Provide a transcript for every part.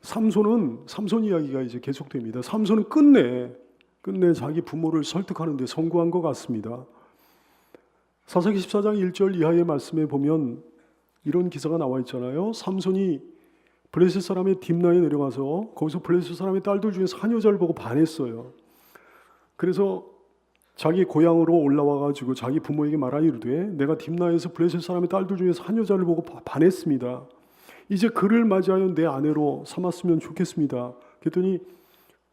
삼손 이야기가 이제 계속됩니다. 삼손은 끝내 자기 부모를 설득하는데 성공한 것 같습니다. 사사기 14장 1절 이하의 말씀에 보면 이런 기사가 나와 있잖아요. 삼손이 블레셋 사람의 딥나에 내려가서 거기서 블레셋 사람의 딸들 중에서 한 여자를 보고 반했어요. 그래서 자기 고향으로 올라와가지고 자기 부모에게 말하이르되 내가 딥나에서 블레셋 사람의 딸들 중에서 한 여자를 보고 반했습니다. 이제 그를 맞이하여 내 아내로 삼았으면 좋겠습니다. 그랬더니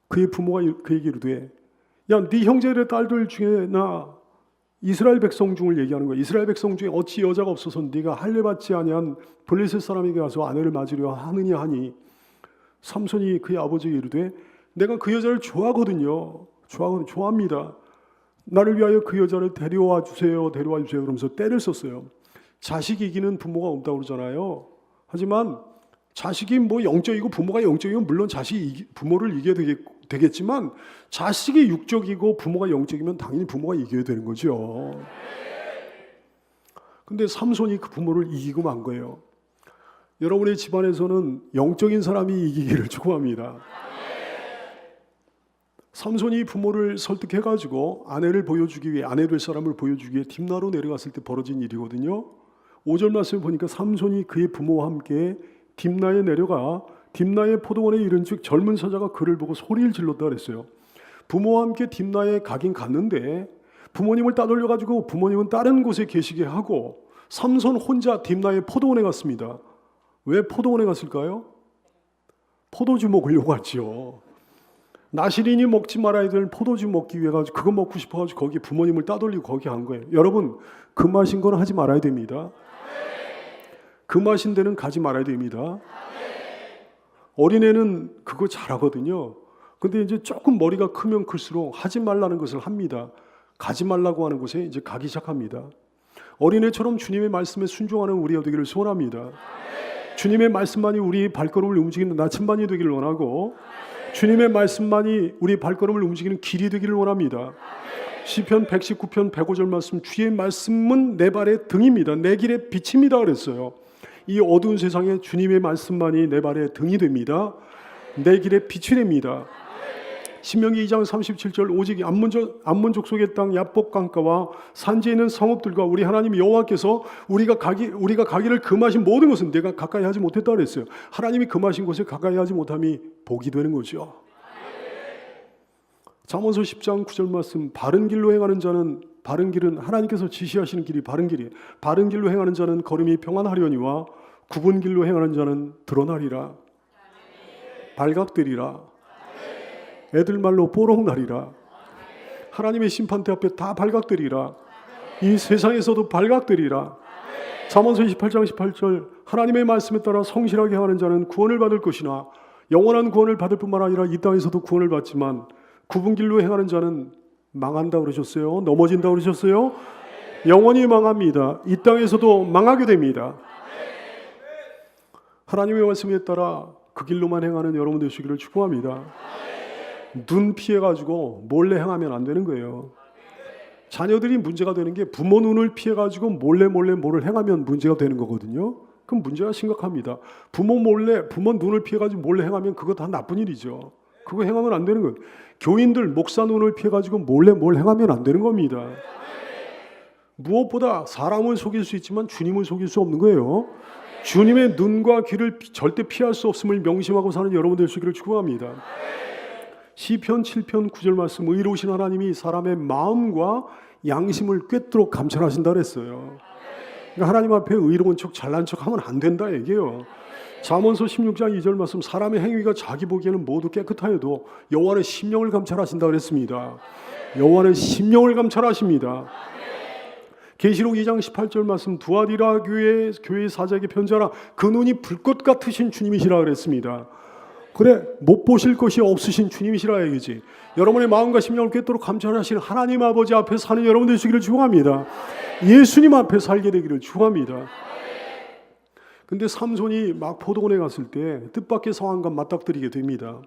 그의 부모가 그에게 이르되 야, 네 형제의 딸들 중에 나 이스라엘 백성 중을 얘기하는 거야. 이스라엘 백성 중에 어찌 여자가 없어서 네가 할례 받지 아니한 블레셋 사람에게 가서 아내를 맞으려 하느냐 하니 삼손이 그의 아버지에게 이르되 내가 그 여자를 좋아하거든요. 좋아합니다. 나를 위하여 그 여자를 데려와 주세요. 그러면서 때를 썼어요. 자식이 이기는 부모가 없다고 그러잖아요. 하지만 자식이 뭐 영적이고 부모가 영적이면 물론 자식이 부모를 이겨야 되겠지만 자식이 육적이고 부모가 영적이면 당연히 부모가 이겨야 되는 거죠. 근데 삼손이 그 부모를 이기고 만 거예요. 여러분의 집안에서는 영적인 사람이 이기기를 축원합니다. 삼손이 부모를 설득해가지고 아내를 보여주기 위해 아내 될 사람을 보여주기 위해 딥나로 내려갔을 때 벌어진 일이거든요. 5절 말씀을 보니까 삼손이 그의 부모와 함께 딥나에 내려가 딥나의 포도원에 이른즉 젊은 사자가 그를 보고 소리를 질렀다 그랬어요. 부모와 함께 딥나에 가긴 갔는데 부모님을 따돌려가지고 부모님은 다른 곳에 계시게 하고 삼손 혼자 딥나의 포도원에 갔습니다. 왜 포도원에 갔을까요? 포도주 먹으려고 갔죠. 나시린이 먹지 말아야 될 포도주 먹기 위해 가지고 그거 먹고 싶어가지고 거기 부모님을 따돌리고 거기 간 거예요. 여러분 그 마신 거는 하지 말아야 됩니다. 그 마신 데는 가지 말아야 됩니다. 어린애는 그거 잘하거든요. 근데 이제 조금 머리가 크면 클수록 하지 말라는 것을 합니다. 가지 말라고 하는 곳에 이제 가기 시작합니다. 어린애처럼 주님의 말씀에 순종하는 우리가 되기를 소원합니다. 주님의 말씀만이 우리 발걸음을 움직이는 나침반이 되기를 원하고 주님의 말씀만이 우리 발걸음을 움직이는 길이 되기를 원합니다. 시편 119편 105절 말씀 주의 말씀은 내 발의 등입니다. 내 길의 빛입니다 그랬어요. 이 어두운 세상에 주님의 말씀만이 내 발의 등이 됩니다. 내 길의 빛이 됩니다. 신명기 2장 37절 오직 암몬 족속의 땅 야복 강가와 산지에 있는 성읍들과 우리 하나님 여호와께서 우리가 가기를 금하신 모든 것은 내가 가까이 하지 못했다 그랬어요. 하나님이 금하신 곳에 가까이 하지 못함이 복이 되는 거죠. 잠언서 10장 9절 말씀 바른 길로 행하는 자는 바른 길은 하나님께서 지시하시는 길이 바른 길이에요. 바른 길로 행하는 자는 걸음이 평안하려니와 굽은 길로 행하는 자는 드러나리라. 발각되리라. 애들 말로 뽀록나리라. 하나님의 심판대 앞에 다 발각되리라. 이 세상에서도 발각되리라. 잠언서 28장 18절 하나님의 말씀에 따라 성실하게 행하는 자는 구원을 받을 것이나 영원한 구원을 받을 뿐만 아니라 이 땅에서도 구원을 받지만 굽은 길로 행하는 자는 망한다 그러셨어요. 넘어진다 그러셨어요. 영원히 망합니다. 이 땅에서도 망하게 됩니다. 하나님의 말씀에 따라 그 길로만 행하는 여러분 되시기를 축복합니다. 눈 피해가지고 몰래 행하면 안 되는 거예요. 자녀들이 문제가 되는 게 부모 눈을 피해가지고 몰래 뭐를 행하면 문제가 되는 거거든요. 그럼 문제가 심각합니다. 부모 눈을 피해가지고 몰래 행하면 그거 다 나쁜 일이죠. 그거 행하면 안 되는 거예요. 교인들 목사 눈을 피해가지고 몰래 뭘 행하면 안 되는 겁니다. 무엇보다 사람을 속일 수 있지만 주님을 속일 수 없는 거예요. 주님의 눈과 귀를 절대 피할 수 없음을 명심하고 사는 여러분 되시기를 축복합니다. 시편 7편 9절 말씀 의로우신 하나님이 사람의 마음과 양심을 꿰뚫어 감찰하신다 그랬어요. 그러니까 하나님 앞에 의로운 척 잘난 척하면 안 된다 얘기예요. 잠언서 16장 2절 말씀 사람의 행위가 자기 보기에는 모두 깨끗하여도 여호와는 심령을 감찰하신다 그랬습니다. 여호와는 심령을 감찰하십니다. 계시록 2장 18절 말씀 두아디라 교회 사자에게 편지하라 그 눈이 불꽃 같으신 주님이시라 그랬습니다. 그래 못 보실 것이 없으신 주님이시라 얘기지. 여러분의 마음과 심령을 꿰뚫어 감찰하시는 하나님 아버지 앞에 사는 여러분 되시기를 축원합니다. 예수님 앞에 살게 되기를 축원합니다. 근데 삼손이 막 포도원에 갔을 때 뜻밖의 상황과 맞닥뜨리게 됩니다.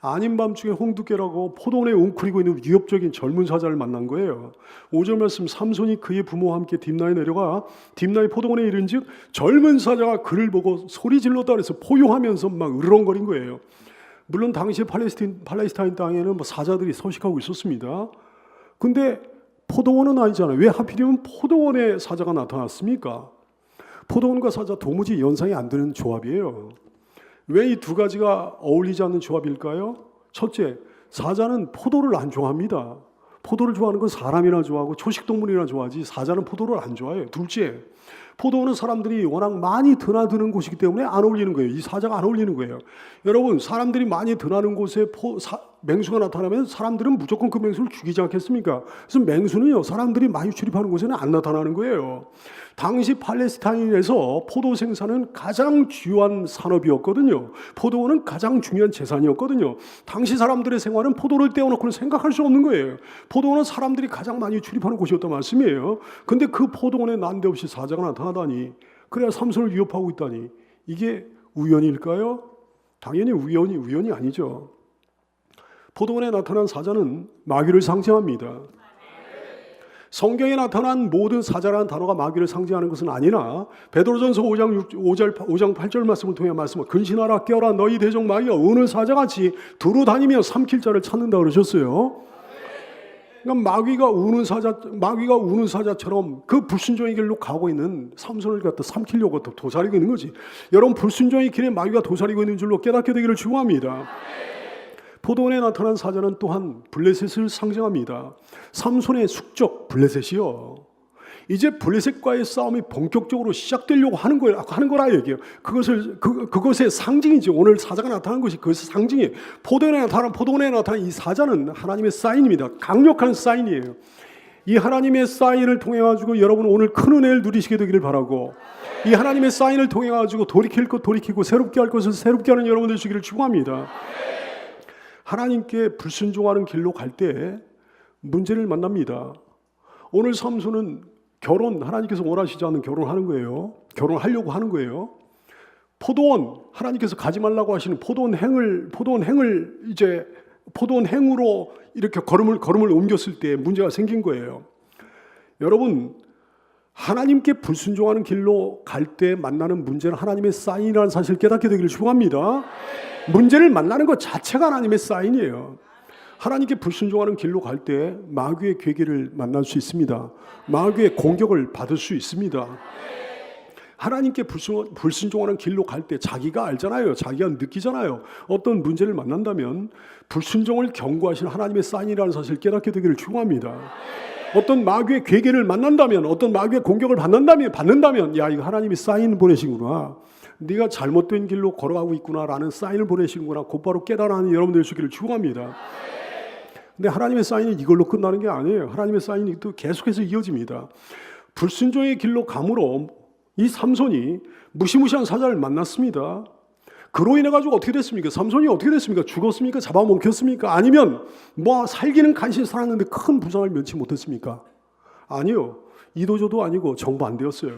아닌 밤중에 홍두깨라고 포도원에 웅크리고 있는 위협적인 젊은 사자를 만난 거예요. 5절 말씀, 삼손이 그의 부모와 함께 딥나에 내려가 딥나의 포도원에 이른즉 젊은 사자가 그를 보고 소리 질렀다 그래서 포효하면서 막 으르렁거린 거예요. 물론 당시 팔레스타인 땅에는 뭐 사자들이 서식하고 있었습니다. 근데 포도원은 아니잖아요. 왜 하필이면 포도원에 사자가 나타났습니까? 포도원과 사자 도무지 연상이 안 되는 조합이에요. 왜 이 두 가지가 어울리지 않는 조합일까요? 첫째, 사자는 포도를 안 좋아합니다. 포도를 좋아하는 건 사람이나 좋아하고 초식동물이나 좋아하지 사자는 포도를 안 좋아해요. 둘째, 포도원은 사람들이 워낙 많이 드나드는 곳이기 때문에 안 어울리는 거예요. 이 사자가 안 어울리는 거예요. 여러분, 사람들이 많이 드나는 곳에 맹수가 나타나면 사람들은 무조건 그 맹수를 죽이지 않겠습니까? 그래서 맹수는요, 사람들이 많이 출입하는 곳에는 안 나타나는 거예요. 당시 팔레스타인에서 포도 생산은 가장 주요한 산업이었거든요. 포도원은 가장 중요한 재산이었거든요. 당시 사람들의 생활은 포도를 떼어놓고는 생각할 수 없는 거예요. 포도원은 사람들이 가장 많이 출입하는 곳이었단 말씀이에요. 근데 그 포도원에 난데없이 사자가 나타나다니, 그래야 삼손을 위협하고 있다니, 이게 우연일까요? 당연히 우연이 아니죠. 포도원에 나타난 사자는 마귀를 상징합니다. 성경에 나타난 모든 사자라는 단어가 마귀를 상징하는 것은 아니나 베드로전서 5장 8절 말씀을 통해 말씀을 근신하라 깨어라 너희 대적 마귀가 어느 사자같이 두루 다니며 삼킬 자를 찾는다 그러셨어요. 그러니까 마귀가 우는 사자처럼 그 불순종의 길로 가고 있는 삼손을 갖다 삼키려고 도사리고 있는 거지. 여러분, 불순종의 길에 마귀가 도사리고 있는 줄로 깨닫게 되기를 축원합니다. 포도원에 나타난 사자는 또한 블레셋을 상징합니다. 삼손의 숙적 블레셋이요. 이제 블레셋과의 싸움이 본격적으로 시작되려고 하는 거라 얘기해요. 그것의 상징이지. 오늘 사자가 나타난 것이 그것의 상징이에요. 포도원에 나타난 이 사자는 하나님의 사인입니다. 강력한 사인이에요. 이 하나님의 사인을 통해 가지고 여러분 오늘 큰 은혜를 누리시게 되기를 바라고, 이 하나님의 사인을 통해 가지고 돌이킬 것 돌이키고 새롭게 할 것을 새롭게 하는 여러분 되시기를 축원합니다. 하나님께 불순종하는 길로 갈 때 문제를 만납니다. 오늘 삼손은 하나님께서 원하시지 않는 결혼하는 거예요. 결혼하려고 하는 거예요. 포도원, 하나님께서 가지 말라고 하시는 포도원 행으로 이렇게 걸음을 옮겼을 때 문제가 생긴 거예요. 여러분, 하나님께 불순종하는 길로 갈 때 만나는 문제는 하나님의 사인이라는 사실을 깨닫게 되기를 축원합니다. 문제를 만나는 것 자체가 하나님의 사인이에요. 하나님께 불순종하는 길로 갈 때 마귀의 괴계를 만날 수 있습니다. 마귀의 공격을 받을 수 있습니다. 하나님께 불순종하는 길로 갈 때 자기가 알잖아요. 자기가 느끼잖아요. 어떤 문제를 만난다면 불순종을 경고하시는 하나님의 사인이라는 사실을 깨닫게 되기를 축원합니다. 어떤 마귀의 괴계를 만난다면, 어떤 마귀의 공격을 받는다면 야, 이거 하나님이 사인 보내시구나. 네가 잘못된 길로 걸어가고 있구나라는 사인을 보내시는구나. 곧바로 깨달아하는 여러분들 되시기를 축원합니다. 근데 하나님의 사인이 이걸로 끝나는 게 아니에요. 하나님의 사인이 또 계속해서 이어집니다. 불순종의 길로 감으로 이 삼손이 무시무시한 사자를 만났습니다. 그로 인해 가지고 어떻게 됐습니까? 삼손이 어떻게 됐습니까? 죽었습니까? 잡아먹혔습니까? 아니면 살기는 간신히 살았는데 큰 부상을 면치 못했습니까? 아니요. 이도저도 아니고 정반대였어요.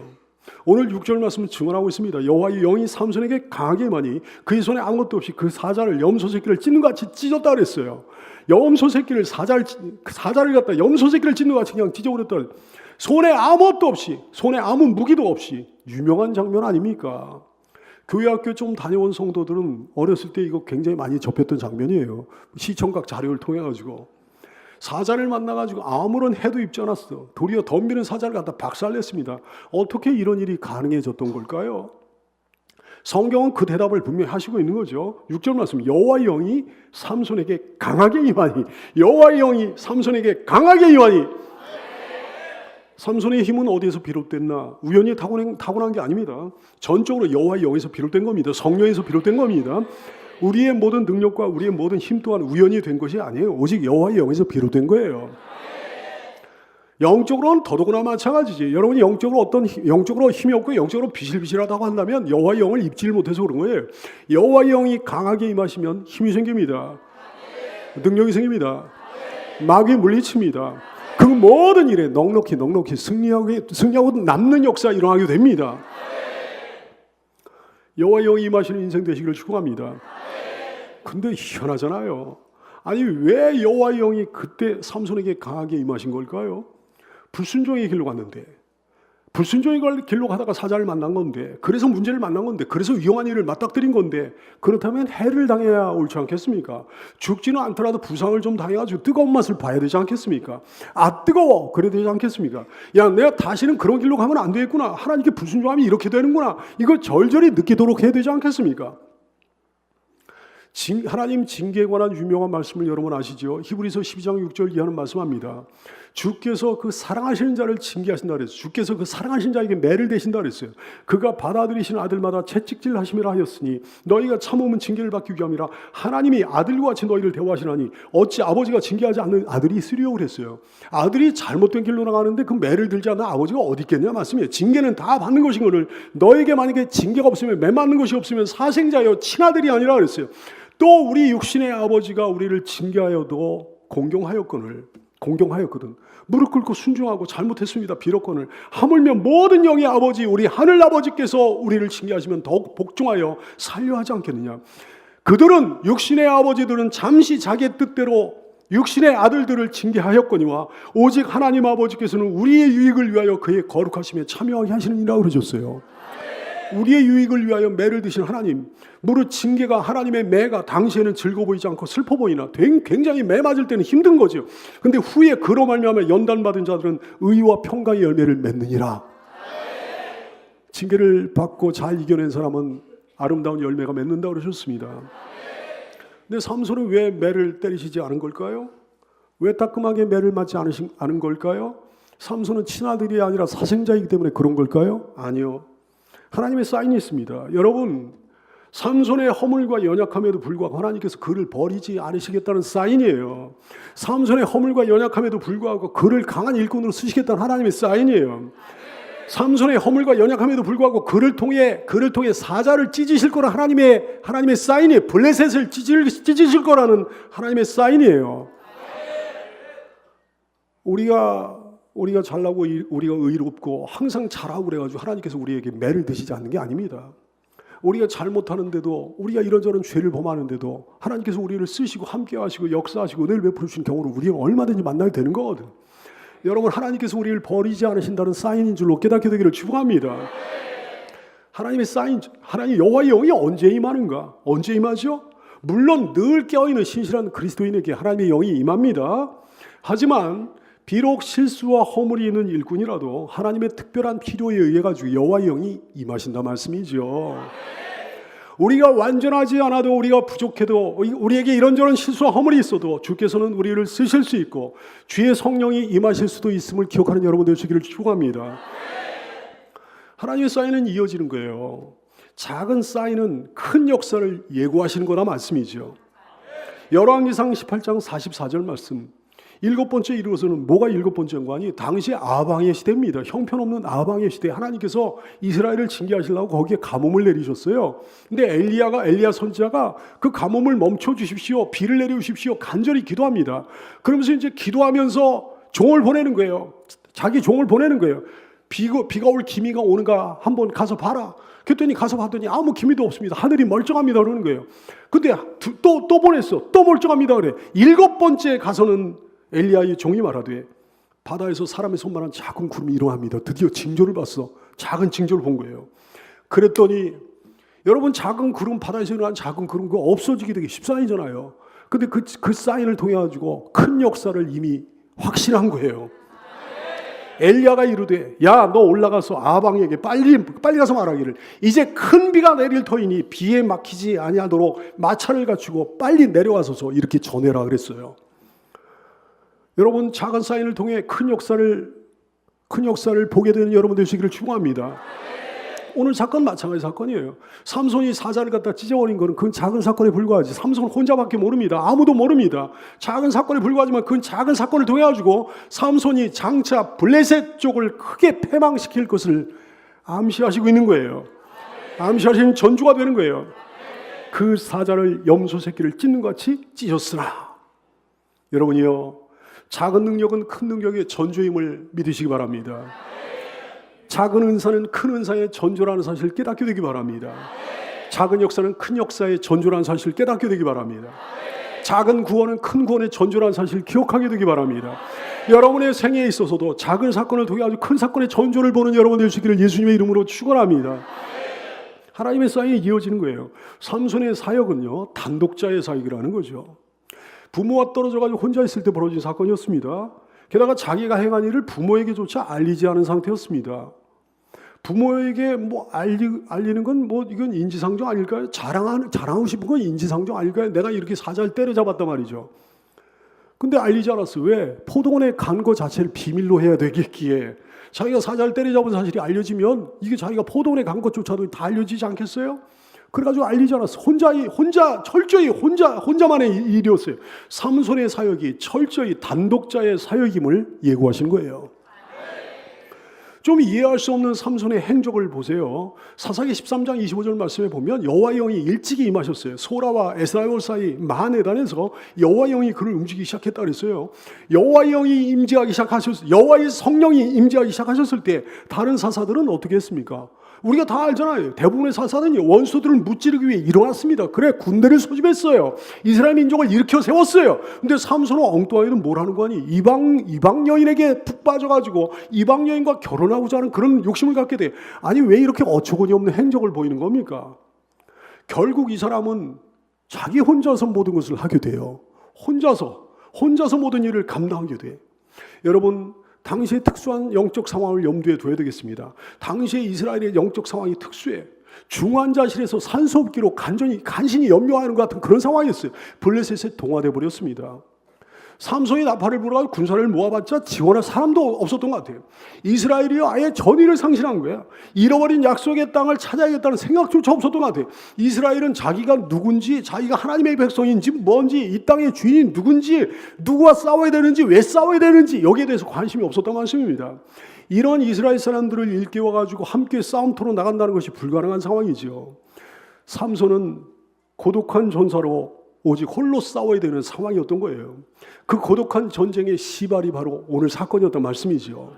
오늘 6절 말씀을 증언하고 있습니다. 여호와의 영이 삼손에게 강하게 임하니 그의 손에 아무것도 없이 그 사자를 염소 새끼를 찢는 것 같이 찢었다 그랬어요. 염소 새끼를 사자를 갖다 염소 새끼를 찢는 것 같이 그냥 찢어버렸다. 손에 아무것도 없이, 손에 아무 무기도 없이. 유명한 장면 아닙니까? 교회학교 좀 다녀온 성도들은 어렸을 때 이거 굉장히 많이 접했던 장면이에요. 시청각 자료를 통해 가지고 사자를 만나가지고 아무런 해도 입지 않았어. 도리어 덤비는 사자를 갖다 박살냈습니다. 어떻게 이런 일이 가능해졌던 걸까요? 성경은 그 대답을 분명히 하시고 있는 거죠. 6절 말씀, 여호와의 영이 삼손에게 강하게 임하니, 여호와의 영이 삼손에게 강하게 임하니. 삼손의 힘은 어디에서 비롯됐나? 우연히 타고난 게 아닙니다. 전적으로 여호와의 영에서 비롯된 겁니다. 성령에서 비롯된 겁니다. 우리의 모든 능력과 우리의 모든 힘 또한 우연히 된 것이 아니에요. 오직 여호와의 영에서 비롯된 거예요. 영적으로는 더더구나 마찬가지지. 여러분이 영적으로 힘이 없고 영적으로 비실비실하다고 한다면 여호와의 영을 입지를 못해서 그런 거예요. 여호와의 영이 강하게 임하시면 힘이 생깁니다. 능력이 생깁니다. 마귀 물리칩니다. 그 모든 일에 넉넉히 승리하고 남는 역사 일어나게 됩니다. 여호와의 영이 임하시는 인생 되시기를 축원합니다. 근데 희한하잖아요. 아니 왜 여호와의 영이 그때 삼손에게 강하게 임하신 걸까요? 불순종의 길로 갔는데, 불순종의 길로 가다가 사자를 만난 건데, 그래서 문제를 만난 건데, 그래서 위험한 일을 맞닥뜨린 건데, 그렇다면 해를 당해야 옳지 않겠습니까? 죽지는 않더라도 부상을 좀 당해가지고 뜨거운 맛을 봐야 되지 않겠습니까? 아 뜨거워! 그래야 되지 않겠습니까? 야 내가 다시는 그런 길로 가면 안 되겠구나, 하나님께 불순종하면 이렇게 되는구나, 이거 절절히 느끼도록 해야 되지 않겠습니까? 하나님 징계에 관한 유명한 말씀을 여러분 아시죠? 히브리서 12장 6절 이하는 말씀합니다. 주께서 그 사랑하시는 자를 징계하신다 그랬어요. 주께서 그 사랑하신 자에게 매를 대신다 그랬어요. 그가 받아들이시는 아들마다 채찍질 하심이라 하였으니 너희가 참으면 징계를 받기 위함이라. 하나님이 아들과 같이 너희를 대우하시나니 어찌 아버지가 징계하지 않는 아들이 있으리요 그랬어요. 아들이 잘못된 길로 나가는데 그 매를 들지 않는 아버지가 어디 있겠냐 말씀이에요. 징계는 다 받는 것인 것을, 너에게 만약에 징계가 없으면, 매 맞는 것이 없으면 사생자여 친아들이 아니라 그랬어요. 또 우리 육신의 아버지가 우리를 징계하여도 공경하였거든. 무릎 꿇고 순종하고 잘못했습니다 빌었거늘 하물며 모든 영의 아버지 우리 하늘 아버지께서 우리를 징계하시면 더욱 복종하여 살려 하지 않겠느냐. 그들은, 육신의 아버지들은 잠시 자기의 뜻대로 육신의 아들들을 징계하였거니와 오직 하나님 아버지께서는 우리의 유익을 위하여 그의 거룩하심에 참여하게 하시느니라 그러셨어요. 우리의 유익을 위하여 매를 드신 하나님, 무릇 징계가, 하나님의 매가 당시에는 즐거워 보이지 않고 슬퍼 보이나 굉장히 매 맞을 때는 힘든 거죠. 근데 후에 그로 말미암아 연단받은 자들은 의와 평강의 열매를 맺느니라. 징계를 받고 잘 이겨낸 사람은 아름다운 열매가 맺는다고 그러셨습니다. 근데 삼손은 왜 매를 때리시지 않은 걸까요? 왜 따끔하게 매를 맞지 않은 걸까요? 삼손은 친아들이 아니라 사생자이기 때문에 그런 걸까요? 아니요. 하나님의 사인이 있습니다. 여러분, 삼손의 허물과 연약함에도 불구하고 하나님께서 그를 버리지 않으시겠다는 사인이에요. 삼손의 허물과 연약함에도 불구하고 그를 강한 일꾼으로 쓰시겠다는 하나님의 사인이에요. 삼손의 허물과 연약함에도 불구하고 그를 통해 사자를 찢으실 거라 하나님의 사인이에요. 블레셋을 찢으실 거라는 하나님의 사인이에요. 우리가 잘나고 우리가 의롭고 항상 잘하고 그래가지고 하나님께서 우리에게 매를 드시지 않는 게 아닙니다. 우리가 잘못하는데도, 우리가 이런저런 죄를 범하는데도 하나님께서 우리를 쓰시고 함께 하시고 역사하시고 은혜를 베푸시는 경우로 우리는 얼마든지 만나게 되는 거거든. 여러분, 하나님께서 우리를 버리지 않으신다는 사인인 줄로 깨닫게 되기를 축원합니다. 하나님의 사인, 하나님 여호와의 영이 언제 임하는가? 언제 임하죠? 물론 늘 깨어있는 신실한 그리스도인에게 하나님의 영이 임합니다. 하지만 비록 실수와 허물이 있는 일꾼이라도 하나님의 특별한 필요에 의해 가지고 여호와의 영이 임하신다 말씀이죠. 우리가 완전하지 않아도, 우리가 부족해도, 우리에게 이런저런 실수와 허물이 있어도 주께서는 우리를 쓰실 수 있고 주의 성령이 임하실 수도 있음을 기억하는 여러분 되시기를 축원합니다. 하나님의 사인은 이어지는 거예요. 작은 사인은 큰 역사를 예고하시는 거나 말씀이죠. 열왕기상 18장 44절 말씀. 일곱 번째 이루어서는 뭐가 일곱 번째 연관이? 당시 아방의 시대입니다. 형편없는 아방의 시대. 하나님께서 이스라엘을 징계하시려고 거기에 가뭄을 내리셨어요. 근데 엘리야 선지자가 그 가뭄을 멈춰 주십시오, 비를 내려주십시오 간절히 기도합니다. 그러면서 이제 기도하면서 종을 보내는 거예요. 자기 종을 보내는 거예요. 비가 올 기미가 오는가 한번 가서 봐라. 그랬더니 가서 봤더니 아무 기미도 없습니다. 하늘이 멀쩡합니다 그러는 거예요. 근데 또 보냈어. 또 멀쩡합니다 그래. 일곱 번째 가서는 엘리야의 종이 말하되 바다에서 사람의 손만한 작은 구름이 일어납니다. 드디어 징조를 봤어. 작은 징조를 본 거예요. 그랬더니 여러분, 작은 구름, 바다에서 일어난 작은 구름, 그거 없어지게 되게 십사인이잖아요. 근데 그 사인을 통해 가지고 큰 역사를 이미 확신한 거예요. 엘리야가 이르되 야 너 올라가서 아방에게 빨리 가서 말하기를 이제 큰 비가 내릴 터이니 비에 막히지 아니하도록 마차를 갖추고 빨리 내려와서서 이렇게 전해라 그랬어요. 여러분, 작은 사인을 통해 큰 역사를 보게 되는 여러분 되시기를 축원합니다. 오늘 사건 마찬가지 사건이에요. 삼손이 사자를 갖다 찢어버린 거는 그건 작은 사건에 불과하지. 삼손 혼자밖에 모릅니다. 아무도 모릅니다. 작은 사건에 불과하지만 그건 작은 사건을 통해 가지고 삼손이 장차 블레셋 쪽을 크게 패망시킬 것을 암시하시고 있는 거예요. 암시하시는 전주가 되는 거예요. 그 사자를 염소 새끼를 찢는 것 같이 찢었으나. 여러분이요, 작은 능력은 큰 능력의 전조임을 믿으시기 바랍니다. 작은 은사는 큰 은사의 전조라는 사실을 깨닫게 되기 바랍니다. 작은 역사는 큰 역사의 전조라는 사실을 깨닫게 되기 바랍니다. 작은 구원은 큰 구원의 전조라는 사실을 기억하게 되기 바랍니다. 여러분의 생애에 있어서도 작은 사건을 통해 아주 큰 사건의 전조를 보는 여러분 될 수 있기를 예수님의 이름으로 축원합니다. 하나님의 사역이 이어지는 거예요. 삼손의 사역은요, 단독자의 사역이라는 거죠. 부모와 떨어져가지고 혼자 있을 때 벌어진 사건이었습니다. 게다가 자기가 행한 일을 부모에게조차 알리지 않은 상태였습니다. 부모에게 알리는 건 이건 인지상정 아닐까요? 자랑하고 싶은 건 인지상정 아닐까요? 내가 이렇게 사자를 때려잡았단 말이죠. 근데 알리지 않았어요. 왜? 포도원에 간 거 자체를 비밀로 해야 되겠기에 자기가 사자를 때려잡은 사실이 알려지면 이게 자기가 포도원에 간 것조차도 다 알려지지 않겠어요? 그래가지고 알리지 않았어. 철저히 혼자만의 일이었어요. 삼손의 사역이 철저히 단독자의 사역임을 예고하신 거예요. 좀 이해할 수 없는 삼손의 행적을 보세요. 사사기 13장 25절 말씀에 보면 여호와의 영이 일찍이 임하셨어요. 소라와 에스라엘 사이 마한에단에서 여호와의 영이 그를 움직이기 시작했다 그랬어요. 여호와의 영이 여호와의 성령이 임재하기 시작하셨을 때 다른 사사들은 어떻게 했습니까? 우리가 다 알잖아요. 대부분의 사사는 원수들을 무찌르기 위해 일어났습니다. 그래, 군대를 소집했어요. 이스라엘 민족을 일으켜 세웠어요. 근데 삼손은 엉뚱하게는 뭘 하는 거 아니? 이방 여인에게 푹 빠져가지고 이방 여인과 결혼하고자 하는 그런 욕심을 갖게 돼. 아니, 왜 이렇게 어처구니 없는 행적을 보이는 겁니까? 결국 이 사람은 자기 혼자서 모든 것을 하게 돼요. 혼자서 모든 일을 감당하게 돼. 여러분, 당시의 특수한 영적 상황을 염두에 둬야 되겠습니다. 당시의 이스라엘의 영적 상황이 특수해. 중환자실에서 산소 없기로 간신히 연명하는 것 같은 그런 상황이었어요. 블레셋에 동화돼 버렸습니다. 삼손이 나팔을 불어가지고 군사를 모아봤자 지원할 사람도 없었던 것 같아요. 이스라엘이 아예 전의를 상실한 거야. 잃어버린 약속의 땅을 찾아야겠다는 생각조차 없었던 것 같아요. 이스라엘은 자기가 누군지, 자기가 하나님의 백성인지 뭔지, 이 땅의 주인이 누군지, 누구와 싸워야 되는지, 왜 싸워야 되는지 여기에 대해서 관심이 없었던 말씀입니다. 이런 이스라엘 사람들을 일깨워가지고 함께 싸움터로 나간다는 것이 불가능한 상황이죠. 삼손은 고독한 전사로 오직 홀로 싸워야 되는 상황이었던 거예요. 그 고독한 전쟁의 시발이 바로 오늘 사건이었던 말씀이죠.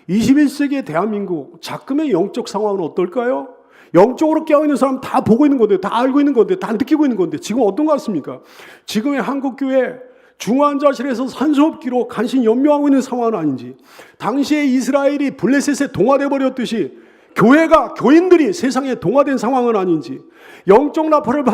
21세기의 대한민국 작금의 영적 상황은 어떨까요? 영적으로 깨어있는 사람 다 보고 있는 건데, 다 알고 있는 건데, 다 느끼고 있는 건데 지금 어떤 것 같습니까? 지금의 한국교회 중환자실에서 산소없기로 간신히 연명하고 있는 상황은 아닌지, 당시에 이스라엘이 블레셋에 동화돼 버렸듯이 교인들이 세상에 동화된 상황은 아닌지, 영적 나팔을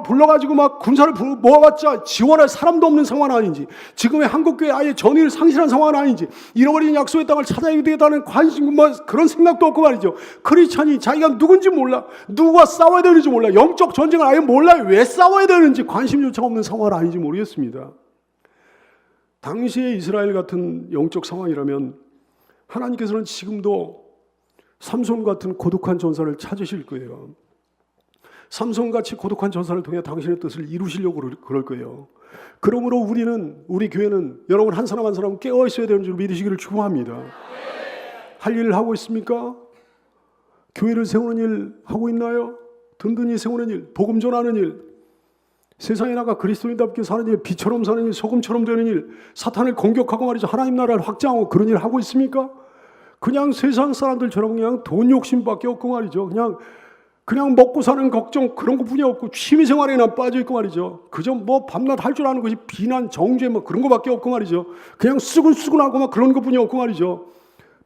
불러가지고 막 군사를 모아봤자 지원할 사람도 없는 상황은 아닌지, 지금의 한국교회 아예 전의를 상실한 상황은 아닌지, 잃어버린 약속의 땅을 찾아야 되겠다는 관심, 그런 생각도 없고 말이죠. 크리스찬이 자기가 누군지 몰라, 누구와 싸워야 되는지 몰라, 영적 전쟁을 아예 몰라요. 왜 싸워야 되는지 관심조차 없는 상황은 아닌지 모르겠습니다. 당시의 이스라엘 같은 영적 상황이라면 하나님께서는 지금도 삼손 같은 고독한 전사를 찾으실 거예요. 삼손같이 고독한 전사를 통해 당신의 뜻을 이루시려고 그럴 거예요. 그러므로 우리 교회는 여러분 한 사람 한 사람 깨어 있어야 되는 줄 믿으시기를 축원합니다. 할 일을 하고 있습니까? 교회를 세우는 일 하고 있나요? 든든히 세우는 일, 복음 전하는 일, 세상에 나가 그리스도인답게 사는 일, 비처럼 사는 일, 소금처럼 되는 일, 사탄을 공격하고 말이죠, 하나님 나라를 확장하고 그런 일 하고 있습니까? 그냥 세상 사람들처럼 그냥 돈 욕심밖에 없고 말이죠. 그냥 먹고 사는 걱정 그런 것뿐이 없고 취미생활에나 빠져있고 말이죠. 그저 밤낮 할 줄 아는 것이 비난, 정죄 그런 것밖에 없고 말이죠. 그냥 수근수근하고 막 그런 것뿐이 없고 말이죠.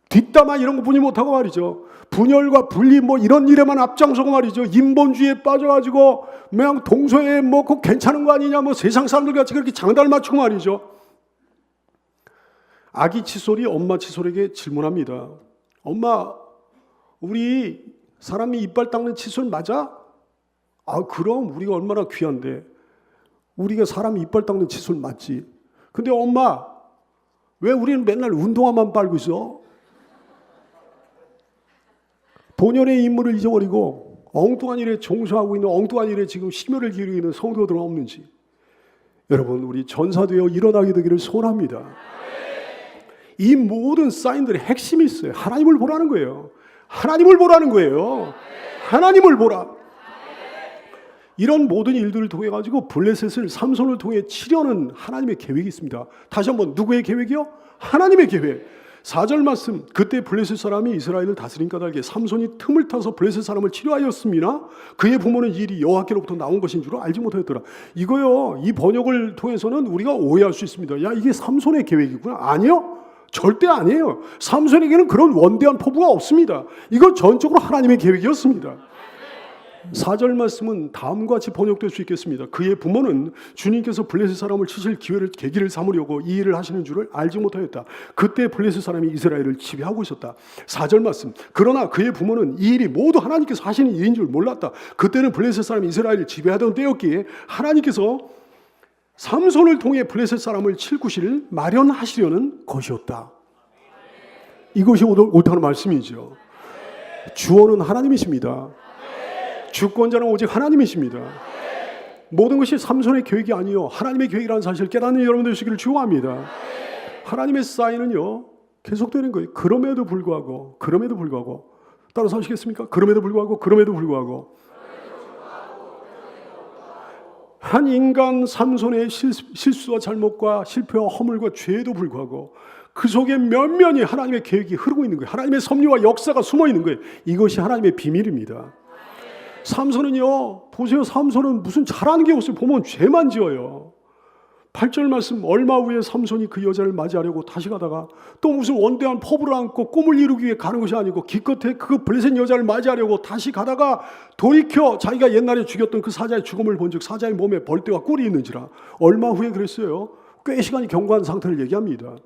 뒷담화 이런 것뿐이 못하고 말이죠. 분열과 분리 이런 일에만 앞장서고 말이죠. 인본주의에 빠져가지고 그냥 동서에 그거 괜찮은 거 아니냐 세상 사람들 같이 그렇게 장단을 맞추고 말이죠. 아기 칫솔이 엄마 칫솔에게 질문합니다. 엄마, 우리 사람이 이빨 닦는 칫솔 맞아? 아, 그럼 우리가 얼마나 귀한데. 우리가 사람이 이빨 닦는 칫솔 맞지. 근데 엄마, 왜 우리는 맨날 운동화만 빨고 있어? 본연의 인물을 잊어버리고 엉뚱한 일에 종사하고 있는, 엉뚱한 일에 지금 심혈을 기울이고 있는 성도들은 없는지. 여러분, 우리 전사되어 일어나게 되기를 소원합니다. 이 모든 사인들의 핵심이 있어요. 하나님을 보라는 거예요. 하나님을 보라는 거예요. 하나님을 보라. 이런 모든 일들을 통해 가지고 블레셋을 삼손을 통해 치려는 하나님의 계획이 있습니다. 다시 한번 누구의 계획이요? 하나님의 계획. 4절 말씀, 그때 블레셋 사람이 이스라엘을 다스린 까닭에 삼손이 틈을 타서 블레셋 사람을 치료하였습니다. 그의 부모는 이 일이 여호와께로부터 나온 것인 줄 알지 못하였더라. 이거요, 이 번역을 통해서는 우리가 오해할 수 있습니다. 야, 이게 삼손의 계획이구나. 아니요, 절대 아니에요. 삼손에게는 그런 원대한 포부가 없습니다. 이건 전적으로 하나님의 계획이었습니다. 4절 말씀은 다음과 같이 번역될 수 있겠습니다. 그의 부모는 주님께서 블레셋 사람을 치실 계기를 삼으려고 이 일을 하시는 줄을 알지 못하였다. 그때 블레셋 사람이 이스라엘을 지배하고 있었다. 4절 말씀, 그러나 그의 부모는 이 일이 모두 하나님께서 하시는 일인 줄 몰랐다. 그때는 블레셋 사람이 이스라엘을 지배하던 때였기에 하나님께서 삼손을 통해 블레셋 사람을 칠 구실을 마련하시려는 것이었다. 이것이 옳다는 말씀이죠. 주어는 하나님이십니다. 주권자는 오직 하나님이십니다. 모든 것이 삼손의 계획이 아니요 하나님의 계획이라는 사실을 깨닫는 여러분들 되시기를 축원합니다. 하나님의 사인은요 계속되는 거예요. 그럼에도 불구하고 따라서 하시겠습니까? 그럼에도 불구하고 한 인간 삼손의 실수와 잘못과 실패와 허물과 죄에도 불구하고 그 속에 면면이 하나님의 계획이 흐르고 있는 거예요. 하나님의 섭리와 역사가 숨어 있는 거예요. 이것이 하나님의 비밀입니다. 삼손은요, 보세요. 삼손은 무슨 잘하는 게 없어요. 보면 죄만 지어요. 8절 말씀, 얼마 후에 삼손이 그 여자를 맞이하려고 다시 가다가 또 무슨 원대한 포부를 안고 꿈을 이루기 위해 가는 것이 아니고 기껏해 그 블레셋 여자를 맞이하려고 다시 가다가 돌이켜 자기가 옛날에 죽였던 그 사자의 죽음을 본즉 사자의 몸에 벌떼와 꿀이 있는지라. 얼마 후에 그랬어요. 꽤 시간이 경과한 상태를 얘기합니다.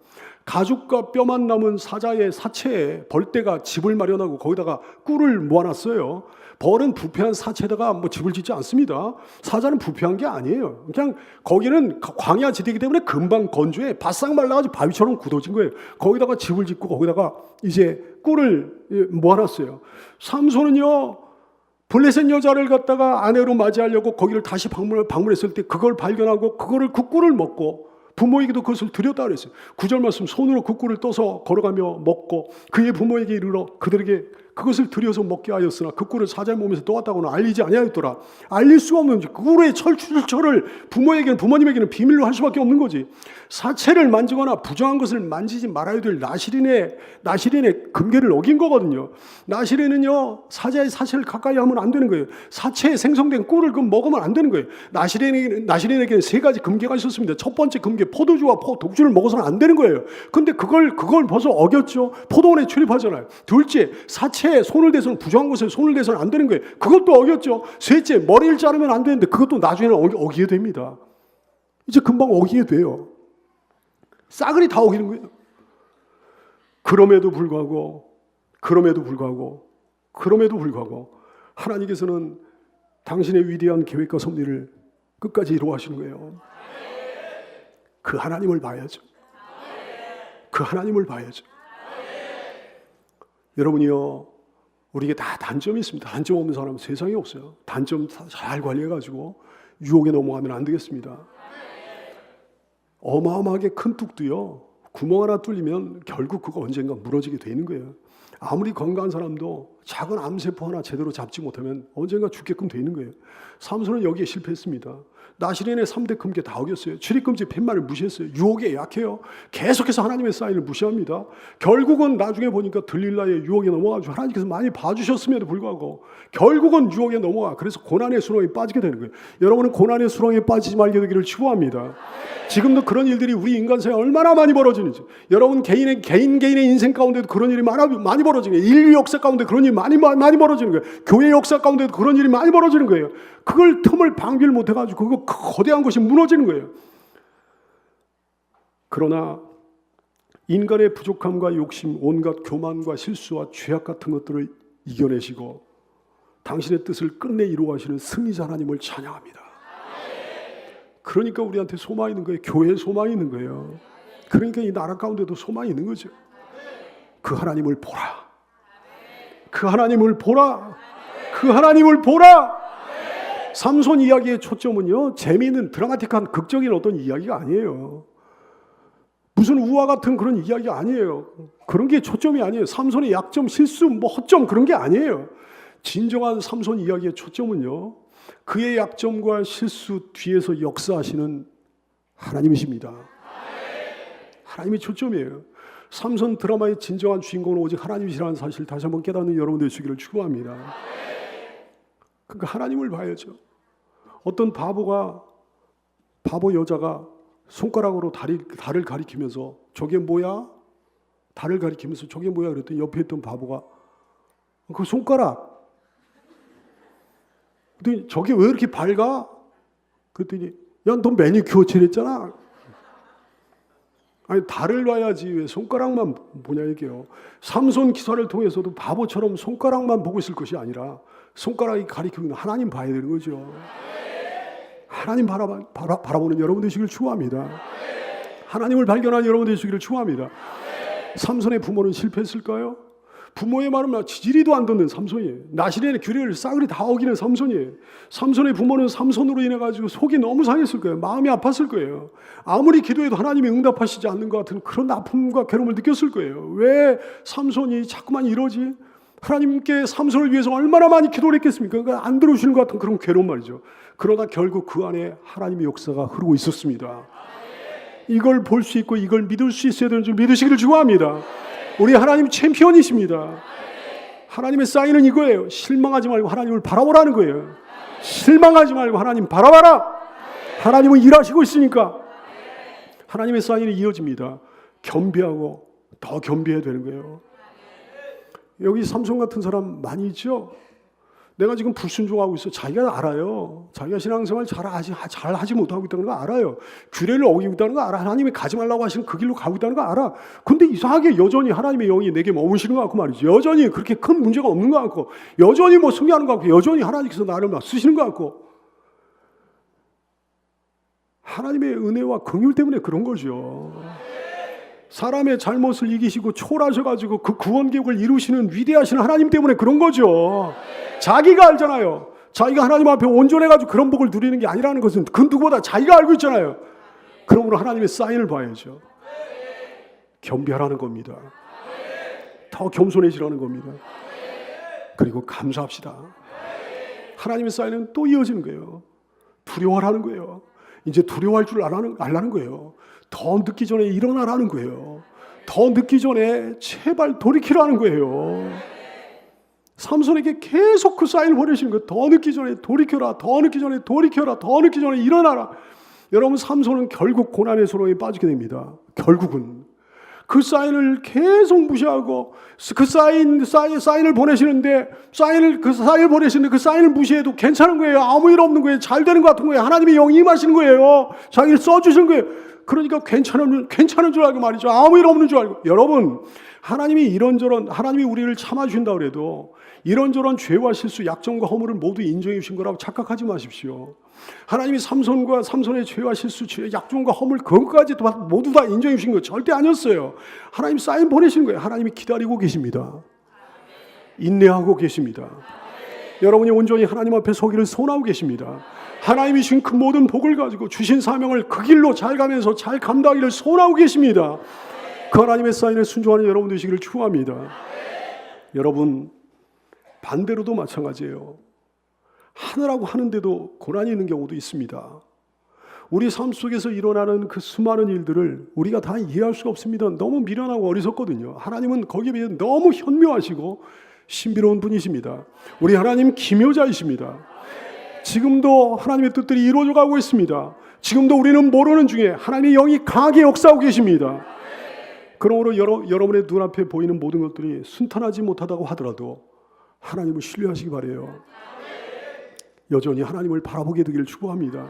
가죽과 뼈만 남은 사자의 사체에 벌떼가 집을 마련하고 거기다가 꿀을 모아놨어요. 벌은 부패한 사체에다가 집을 짓지 않습니다. 사자는 부패한 게 아니에요. 그냥 거기는 광야 지대이기 때문에 금방 건조해. 바싹 말라가지고 바위처럼 굳어진 거예요. 거기다가 집을 짓고 거기다가 이제 꿀을 모아놨어요. 삼손은요, 블레셋 여자를 갖다가 아내로 맞이하려고 거기를 다시 방문했을 때 그걸 발견하고 그 꿀을 먹고 부모에게도 그것을 드렸다 그랬어요. 9절 말씀, 손으로 그 꿀을 떠서 걸어가며 먹고 그의 부모에게 이르러 그들에게 그것을 드려서 먹게 하였으나 그 꿀을 사자의 몸에서 떠왔다고는 알리지 아니하였더라. 알릴 수가 없는 거지. 그 꿀의 철출처를 부모님에게는 비밀로 할 수밖에 없는 거지. 사체를 만지거나 부정한 것을 만지지 말아야 될 나시린의 금계를 어긴 거거든요. 나시린은요, 사자의 사체를 가까이 하면 안 되는 거예요. 사체에 생성된 꿀을 먹으면 안 되는 거예요. 나시린에게는 세 가지 금계가 있었습니다. 첫 번째 금계, 포도주와 독주를 먹어서는 안 되는 거예요. 근데 그걸 벌써 어겼죠. 포도원에 출입하잖아요. 둘째, 사체에 손을 대서는 부정한 것에 손을 대서는 안 되는 거예요. 그것도 어겼죠. 셋째, 머리를 자르면 안 되는데 그것도 나중에는 어기게 됩니다. 이제 금방 어기게 돼요. 싸그리 다 어기는 거예요. 그럼에도 불구하고 하나님께서는 당신의 위대한 계획과 섭리를 끝까지 이루어가시는 거예요. 그 하나님을 봐야죠. 여러분이요, 우리에게 다 단점이 있습니다. 단점 없는 사람은 세상에 없어요. 단점 잘 관리해가지고 유혹에 넘어가면 안 되겠습니다. 어마어마하게 큰 뚝도요, 구멍 하나 뚫리면 결국 그거 언젠가 무너지게 되는 거예요. 아무리 건강한 사람도 작은 암세포 하나 제대로 잡지 못하면 언젠가 죽게끔 되는 거예요. 삼손은 여기에 실패했습니다. 나시린의 3대 금계 다 어겼어요. 출입금지 팻말을 무시했어요. 유혹에 약해요. 계속해서 하나님의 사인을 무시합니다. 결국은 나중에 보니까 들릴라의 유혹에 넘어가지고 하나님께서 많이 봐주셨음에도 불구하고 결국은 유혹에 넘어가. 그래서 고난의 수렁에 빠지게 되는 거예요. 여러분은 고난의 수렁에 빠지지 말게 되기를 축원합니다. 지금도 그런 일들이 우리 인간사에 얼마나 많이 벌어지는지, 여러분 개인의 인생 가운데도 그런 일이 많이 벌어지는 거예요. 인류 역사 가운데 그런 일이 많이 벌어지는 거예요. 교회 역사 가운데도 그런 일이 많이 벌어지는 거예요. 그걸 틈을 방비를 못해가지고 그거 거대한 것이 무너지는 거예요. 그러나 인간의 부족함과 욕심, 온갖 교만과 실수와 죄악 같은 것들을 이겨내시고 당신의 뜻을 끝내 이루어가시는 승리자 하나님을 찬양합니다. 그러니까 우리한테 소망이 있는 거예요. 교회에 소망이 있는 거예요. 그러니까 이 나라 가운데도 소망이 있는 거죠. 그 하나님을 보라. 그 하나님을 보라. 그 하나님을 보라. 삼손 이야기의 초점은요, 재미있는 드라마틱한 극적인 어떤 이야기가 아니에요. 무슨 우화 같은 그런 이야기 아니에요. 그런 게 초점이 아니에요. 삼손의 약점, 실수, 허점 그런 게 아니에요. 진정한 삼손 이야기의 초점은요, 그의 약점과 실수 뒤에서 역사하시는 하나님이십니다. 하나님이 초점이에요. 삼손 드라마의 진정한 주인공은 오직 하나님이시라는 사실 다시 한번 깨닫는 여러분 되시기를 축원합니다. 그러니까 하나님을 봐야죠. 어떤 바보 여자가 손가락으로 달을 가리키면서 저게 뭐야? 달을 가리키면서 저게 뭐야? 그랬더니 옆에 있던 바보가 그 손가락. 그랬더니 저게 왜 이렇게 밝아? 그랬더니 야, 너 매니큐어 칠했잖아. 아니 달을 봐야지 왜 손가락만 보냐 이게요. 삼손 기사를 통해서도 바보처럼 손가락만 보고 있을 것이 아니라 손가락이 가리키고 있는 하나님 봐야 되는 거죠. 하나님 바라보는 여러분 되시길 축원합니다. 하나님을 발견한 여러분 되시기를 축원합니다. 삼손의 부모는 실패했을까요? 부모의 말은 지지리도 안 듣는 삼손이에요. 나시린의 규례를 싸그리 다 어기는 삼손이에요. 삼손의 부모는 삼손으로 인해 가지고 속이 너무 상했을 거예요. 마음이 아팠을 거예요. 아무리 기도해도 하나님이 응답하시지 않는 것 같은 그런 아픔과 괴로움을 느꼈을 거예요. 왜 삼손이 자꾸만 이러지? 하나님께 삼손을 위해서 얼마나 많이 기도를 했겠습니까? 그러니까 안 들어오시는 것 같은 그런 괴로운 말이죠. 그러나 결국 그 안에 하나님의 역사가 흐르고 있었습니다. 이걸 볼 수 있고 이걸 믿을 수 있어야 되는 줄 믿으시기를 축원합니다. 우리 하나님 챔피언이십니다. 하나님의 사인은 이거예요. 실망하지 말고 하나님을 바라보라는 거예요. 실망하지 말고 하나님 바라봐라. 하나님은 일하시고 있으니까. 하나님의 사인이 이어집니다. 겸비하고 더 겸비해야 되는 거예요. 여기 삼손 같은 사람 많이 있죠? 내가 지금 불순종하고 있어. 자기가 알아요. 자기가 신앙생활 잘 하지 못하고 있다는 거 알아요. 규례를 어기고 있다는 거 알아. 하나님이 가지 말라고 하시는 그 길로 가고 있다는 거 알아. 근데 이상하게 여전히 하나님의 영이 내게 머무시는 것 같고 말이죠. 여전히 그렇게 큰 문제가 없는 것 같고, 여전히 승리하는 것 같고, 여전히 하나님께서 나를 쓰시는 것 같고. 하나님의 은혜와 긍휼 때문에 그런 거죠. 사람의 잘못을 이기시고 초월하셔가지고 그 구원 계획을 이루시는 위대하신 하나님 때문에 그런 거죠. 자기가 알잖아요. 자기가 하나님 앞에 온전해가지고 그런 복을 누리는 게 아니라는 것은 그 누구보다 자기가 알고 있잖아요. 그러므로 하나님의 사인을 봐야죠. 겸비하라는 겁니다. 더 겸손해지라는 겁니다. 그리고 감사합시다. 하나님의 사인은 또 이어지는 거예요. 두려워하라는 거예요. 이제 두려워할 줄 알라는 거예요. 더 늦기 전에 일어나라는 거예요. 더 늦기 전에 제발 돌이키라는 거예요. 삼손에게 계속 그 사인을 보내시는 거예요. 더 늦기 전에 돌이켜라. 더 늦기 전에 돌이켜라. 더 늦기 전에 일어나라. 여러분, 삼손은 결국 고난의 소로에 빠지게 됩니다. 결국은 그 사인을 계속 무시하고 그 사인을 보내시는데 그 사인을 무시해도 괜찮은 거예요. 아무 일 없는 거예요. 잘 되는 것 같은 거예요. 하나님의 영이 임하시는 거예요. 자기를 써주시는 거예요. 그러니까 괜찮은 줄 알고 말이죠. 아무 일 없는 줄 알고. 여러분, 하나님이 우리를 참아주신다 그래도 이런저런 죄와 실수, 약점과 허물을 모두 인정해 주신 거라고 착각하지 마십시오. 하나님이 삼손의 죄와 실수, 약점과 허물 그것까지 모두 다 인정해 주신 거 절대 아니었어요. 하나님 사인 보내신 거예요. 하나님이 기다리고 계십니다. 인내하고 계십니다. 여러분이 온전히 하나님 앞에 서기를 소원하고 계십니다. 하나님이 주신 그 모든 복을 가지고 주신 사명을 그 길로 잘 가면서 잘 감당하기를 소원하고 계십니다. 그 하나님의 사인에 순종하는 여러분 되시기를 축원합니다. 여러분, 반대로도 마찬가지예요. 하느라고 하는데도 고난이 있는 경우도 있습니다. 우리 삶 속에서 일어나는 그 수많은 일들을 우리가 다 이해할 수가 없습니다. 너무 미련하고 어리석거든요. 하나님은 거기에 비해 너무 현묘하시고 신비로운 분이십니다. 우리 하나님 기묘자이십니다. 지금도 하나님의 뜻들이 이루어져 가고 있습니다. 지금도 우리는 모르는 중에 하나님의 영이 강하게 역사하고 계십니다. 그러므로 여러분의 눈앞에 보이는 모든 것들이 순탄하지 못하다고 하더라도 하나님을 신뢰하시기 바라요. 여전히 하나님을 바라보게 되기를 축복합니다.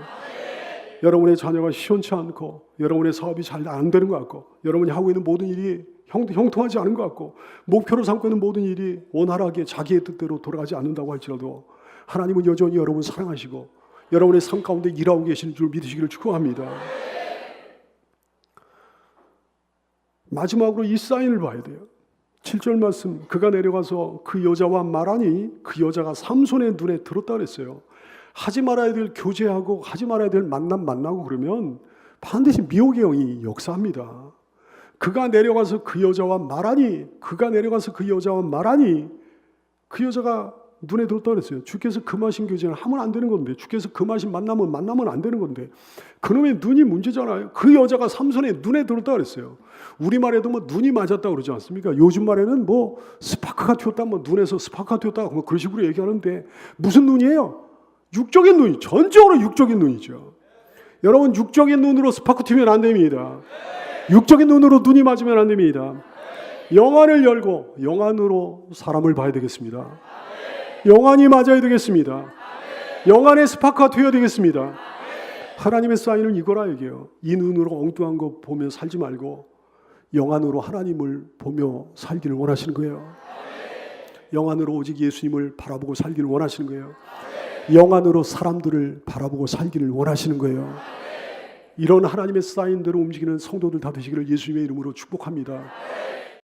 여러분의 자녀가 시원치 않고 여러분의 사업이 잘 안 되는 것 같고 여러분이 하고 있는 모든 일이 형통하지 않은 것 같고 목표로 삼고 있는 모든 일이 원활하게 자기의 뜻대로 돌아가지 않는다고 할지라도 하나님은 여전히 여러분 사랑하시고 여러분의 삶 가운데 일하고 계시는 줄 믿으시기를 축복합니다. 마지막으로 이 사인을 봐야 돼요. 7절 말씀, 그가 내려가서 그 여자와 말하니 그 여자가 삼손의 눈에 들었다 그랬어요. 하지 말아야 될 교제하고 하지 말아야 될 만나고 그러면 반드시 미혹의 영이 역사합니다. 그가 내려가서 그 여자와 말하니 그 여자가 눈에 들었다 그랬어요. 주께서 금하신 교제는 하면 안 되는 건데, 주께서 금하신 만나면 안 되는 건데, 그놈의 눈이 문제잖아요. 그 여자가 삼손의 눈에 들었다 그랬어요. 우리말에도 뭐 눈이 맞았다 그러지 않습니까? 요즘 말에는 뭐 스파크가 튀었다, 뭐 눈에서 스파크가 튀었다, 뭐 그런 식으로 얘기하는데, 무슨 눈이에요? 육적인 눈이, 전적으로 육적인 눈이죠. 여러분, 육적인 눈으로 스파크 튀면 안 됩니다. 육적인 눈으로 눈이 맞으면 안 됩니다. 영안을 열고 영안으로 사람을 봐야 되겠습니다. 영안이 맞아야 되겠습니다. 영안의 스파크가 되어야 되겠습니다. 하나님의 사인은 이거라 얘기해요. 이 눈으로 엉뚱한 거 보며 살지 말고 영안으로 하나님을 보며 살기를 원하시는 거예요. 영안으로 오직 예수님을 바라보고 살기를 원하시는 거예요. 영안으로 사람들을 바라보고 살기를 원하시는 거예요. 이런 하나님의 사인대로 움직이는 성도들 다 되시기를 예수님의 이름으로 축복합니다.